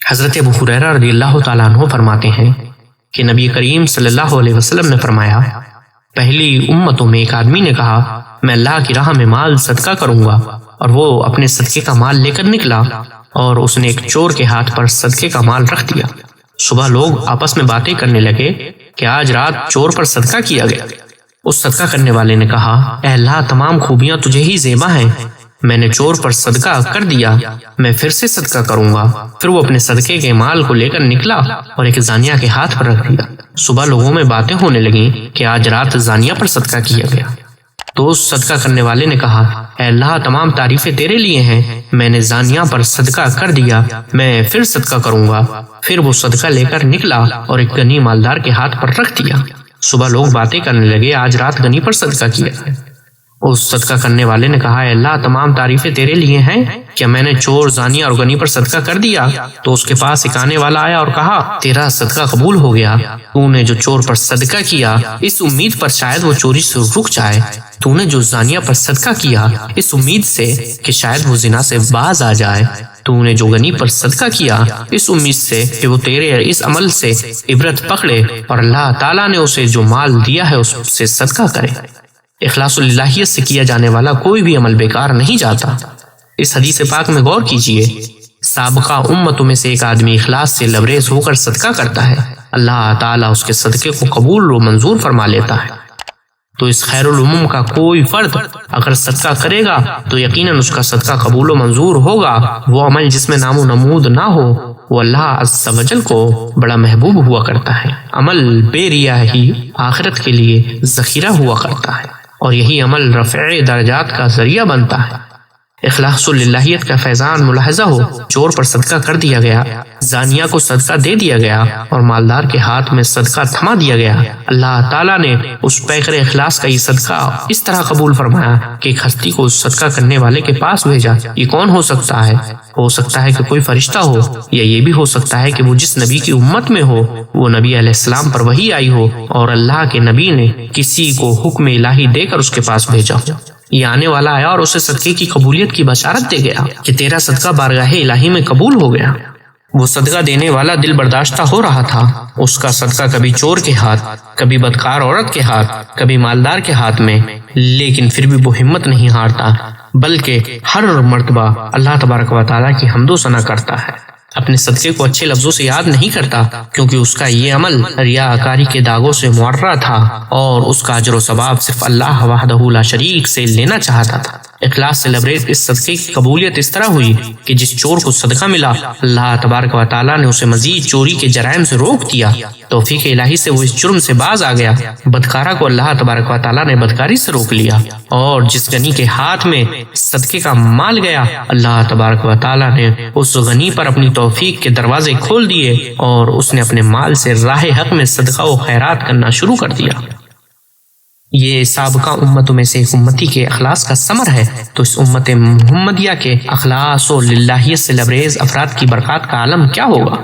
حضرت ابو ہریرہ رضی اللہ تعالیٰ عنہ فرماتے ہیں کہ نبی کریم صلی اللہ علیہ وسلم نے فرمایا، پہلی امتوں میں ایک آدمی نے کہا میں اللہ کی راہ میں مال صدقہ کروں گا، اور وہ اپنے صدقے کا مال لے کر نکلا اور اس نے ایک چور کے ہاتھ پر صدقے کا مال رکھ دیا۔ صبح لوگ آپس میں باتیں کرنے لگے کہ آج رات چور پر صدقہ کیا گیا۔ اس صدقہ کرنے والے نے کہا، اے اللہ، تمام خوبیاں تجھے ہی زیبا ہیں، میں نے چور پر صدقہ کر دیا، میں پھر سے صدقہ کروں گا۔ پھر وہ اپنے صدقے کے مال کو لے کر نکلا اور ایک زانیہ کے ہاتھ پر رکھ دیا۔ صبح لوگوں میں باتیں ہونے لگیں کہ آج رات زانیہ پر صدقہ کیا گیا۔ تو اس صدقہ کرنے والے نے کہا، اے اللہ، تمام تعریفیں تیرے لیے ہیں، میں نے زانیہ پر صدقہ کر دیا، میں پھر صدقہ کروں گا۔ پھر وہ صدقہ لے کر نکلا اور ایک غنی مالدار کے ہاتھ پر رکھ دیا۔ صبح لوگ باتیں کرنے لگے، آج رات غنی پر صدقہ کیا ہے۔ اس صدقہ کرنے والے نے کہا، اے اللہ، تمام تعریفیں تیرے لیے ہیں، کیا میں نے چور، زانیہ اور غنی پر صدقہ کر دیا؟ تو اس کے پاس ایک آنے والا آیا اور کہا، تیرا صدقہ قبول ہو گیا، تو نے جو چور پر صدقہ کیا اس امید پر شاید وہ چوری سے رک جائے، تو نے جو زانیہ پر صدقہ کیا اس امید سے کہ شاید وہ زنا سے باز آ جائے، تو نے جو غنی پر صدقہ کیا اس امید سے کہ وہ تیرے اس عمل سے عبرت پکڑے اور اللہ تعالیٰ نے اسے جو مال دیا ہے اس سے صدقہ کرے۔ اخلاص اللہیت سے کیا جانے والا کوئی بھی عمل بیکار نہیں جاتا۔ اس حدیث پاک میں غور کیجئے، سابقہ امتوں میں سے ایک آدمی اخلاص سے لبریز ہو کر صدقہ کرتا ہے، اللہ تعالیٰ اس کے صدقے کو قبول و منظور فرما لیتا ہے۔ تو اس خیر العموم کا کوئی فرد اگر صدقہ کرے گا تو یقیناً اس کا صدقہ قبول و منظور ہوگا۔ وہ عمل جس میں نام و نمود نہ ہو وہ اللہ عز و جل کو بڑا محبوب ہوا کرتا ہے۔ عمل بے ریا ہی آخرت کے لیے ذخیرہ ہوا کرتا ہے، اور یہی عمل رفع درجات کا ذریعہ بنتا ہے۔ اخلاص اللہیت کا فیضان ملاحظہ ہو، چور پر صدقہ کر دیا گیا، زانیہ کو صدقہ دے دیا گیا اور مالدار کے ہاتھ میں صدقہ تھما دیا گیا۔ اللہ تعالیٰ نے اس پیکر اخلاص کا یہ صدقہ اس طرح قبول فرمایا کہ ایک ہستی کو اس صدقہ کرنے والے کے پاس بھیجا۔ یہ کون ہو سکتا ہے؟ ہو سکتا ہے کہ کوئی فرشتہ ہو، یا یہ بھی ہو سکتا ہے کہ وہ جس نبی کی امت میں ہو وہ نبی علیہ السلام پر وحی آئی ہو اور اللہ کے نبی نے کسی کو حکم الہی دے کر اس کے پاس بھیجا۔ یہ آنے والا آیا اور اسے صدقے کی قبولیت کی بشارت دے گیا کہ تیرا صدقہ بارگاہ الہی میں قبول ہو گیا۔ وہ صدقہ دینے والا دل برداشتہ ہو رہا تھا، اس کا صدقہ کبھی چور کے ہاتھ، کبھی بدکار عورت کے ہاتھ، کبھی مالدار کے ہاتھ میں، لیکن پھر بھی وہ ہمت نہیں ہارتا، بلکہ ہر مرتبہ اللہ تبارک و تعالیٰ کی حمد و ثنا کرتا ہے۔ اپنے صدقے کو اچھے لفظوں سے یاد نہیں کرتا، کیونکہ اس کا یہ عمل ریاکاری کے داغوں سے معرہ تھا اور اس کا اجر و ثواب صرف اللہ وحدہ لا شریک سے لینا چاہتا تھا۔ اخلاص سے لبریز اس صدقے کی قبولیت اس طرح ہوئی کہ جس چور کو صدقہ ملا اللہ تبارک و تعالیٰ نے اسے مزید چوری کے جرائم سے روک دیا، توفیق الہی سے وہ اس جرم سے باز آ گیا۔ بدکارہ کو اللہ تبارک و تعالیٰ نے بدکاری سے روک لیا، اور جس غنی کے ہاتھ میں صدقے کا مال گیا اللہ تبارک و تعالیٰ نے اس غنی پر اپنی توفیق کے دروازے کھول دیے اور اس نے اپنے مال سے راہ حق میں صدقہ و خیرات کرنا شروع کر دیا۔ یہ سابقہ امتوں میں سے ایک امتی کے اخلاص کا ثمر ہے، تو اس امت محمدیہ کے اخلاص و للہیت سے لبریز افراد کی برکات کا عالم کیا ہوگا۔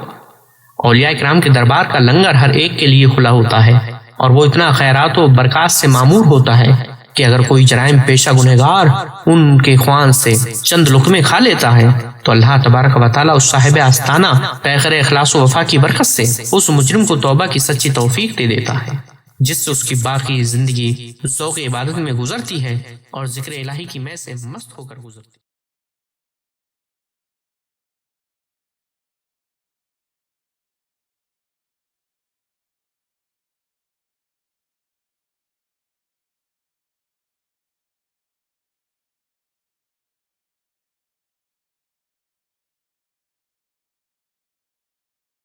اولیاء کرام کے دربار کا لنگر ہر ایک کے لیے کھلا ہوتا ہے، اور وہ اتنا خیرات و برکات سے معمور ہوتا ہے کہ اگر کوئی جرائم پیشہ گنہگار ان کے خوان سے چند لقمے کھا لیتا ہے تو اللہ تبارک و تعالیٰ اس صاحب آستانہ پیکر اخلاص و وفا کی برکت سے اس مجرم کو توبہ کی سچی توفیق دے دیتا ہے، جس سے اس کی باقی زندگی ذوق عبادت میں گزرتی ہے اور ذکر الہی کی مے سے مست ہو کر گزرتی ہے۔